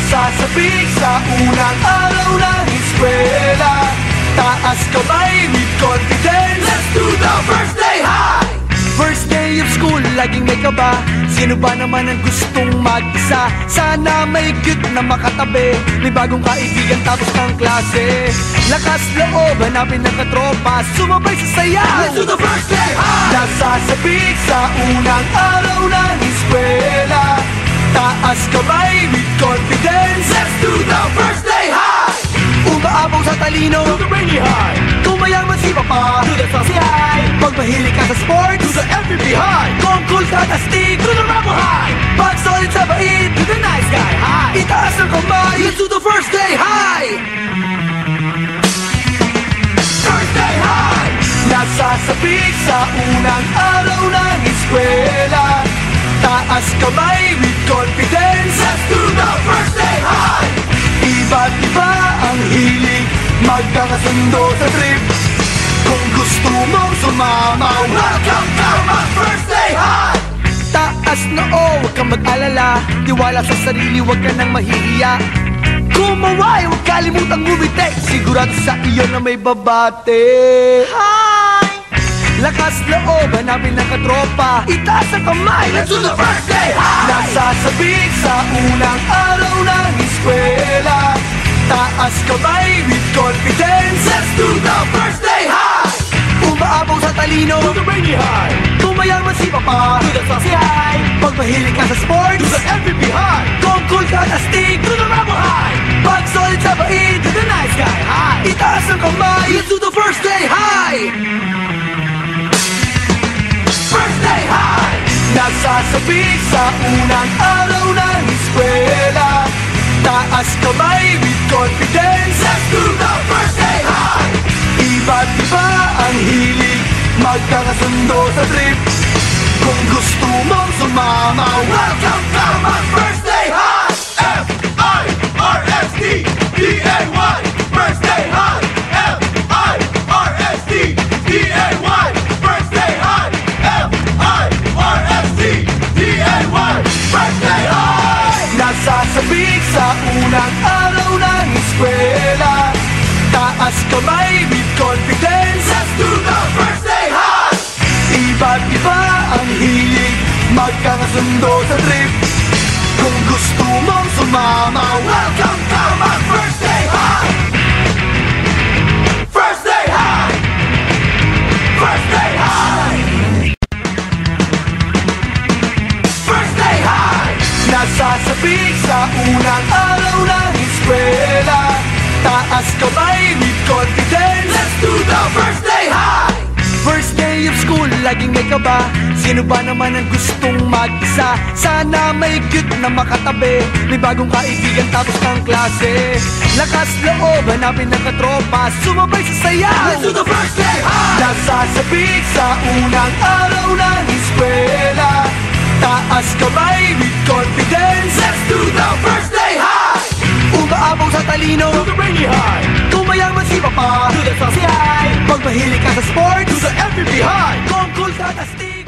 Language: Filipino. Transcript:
Nasasabik sa unang araw ng eskwela. Taas kamay with confidence. Let's do the first day high! First day of school, laging may kaba. Sino ba naman ang gustong mag-isa? Sana may cute na makatabi. May bagong kaibigan tapos ng klase. Lakas loob, hanapin ng katropa. Sumabay sa sayaw. Let's do the first day high! Nasasabik sa unang araw ng eskwela. Taas kamay with confidence. Let's do the first day high! Umaapaw sa talino, To the rainy high, kung mayaman si Papa, to the saucy high, pag mahilig ka sa sports, to the MVP high, kung cool ka na stick, to the rebel high, pag solid sa bait, to the nice guy high. itaas ang kamay. Let's do the first day high! First day high, Nasasabik sa unang araw ng eskwela. Taas kamay with confidence. let's do the first day high. Iba't iba ang hilig, magkakasundo sa trip. Kung gusto mong sumama, Welcome to my first day high. taas na huwag kang mag-alala. Tiwala sa sarili, huwag ka nang mahihiya. Kumaway, huwag kalimutang ngumiti. Sigurado sa iyo na may babate. Hi, Lakas loob, hanapin ng katropa. Itaas ang kamay, let's do the first day high. nasasabik sa unang araw ng eskwela. Taas kamay with confidence. Let's do the first day high. Umaapaw sa talino, To the rainy high, kung mayaman si Papa, to the saucy high, pag mahilig ka sa to sports, the MVP high, kung cool ka na stick, to the rebel high, pag solid sa bait, to the nice guy high. itaas ang kamay. Let's do the first day high! First day high, Nasasabik sa unang araw ng eskwela. Taas kamay with confidence. let's do the first day high. Iba't iba ang hilig, magkakasundo sa trip. Kung gusto mong sumama, Welcome to my first day high. F-I-R-S-T-D-A-Y, first day high. F-I-R-S-T-D-A-Y, first day high. F-I-R-S-T-D-A-Y, first day high. nasasabik sa unang araw ng eskwela. Taas kamay with confidence. Let's do the first day high. Iba't iba ang hilig, magkakasundo sa trip. Kung gusto mong sumama, Welcome to my first day high. First day high. First day high. First day high. nasasabik sa unang araw ng eskwela. Taas kamay with confidence. Let's do the first day high. First day of school, laging may kaba. Sino ba naman ang gustong mag-isa? Sana may cute na makatabi. May bagong kaibigan tapos ng klase. Lakas loob, hanapin ng katropa. Sumabay sa sayaw. Let's do the first day high. Nasasabik sa unang araw ng eskwela. Taas kamay with confidence. Let's do the first day high. Umaapaw sa talino, To the rainy high, kung mayaman si Papa, to the saucy high, pag mahilig ka sa sports, to the MVP high, kung cool ka na stick.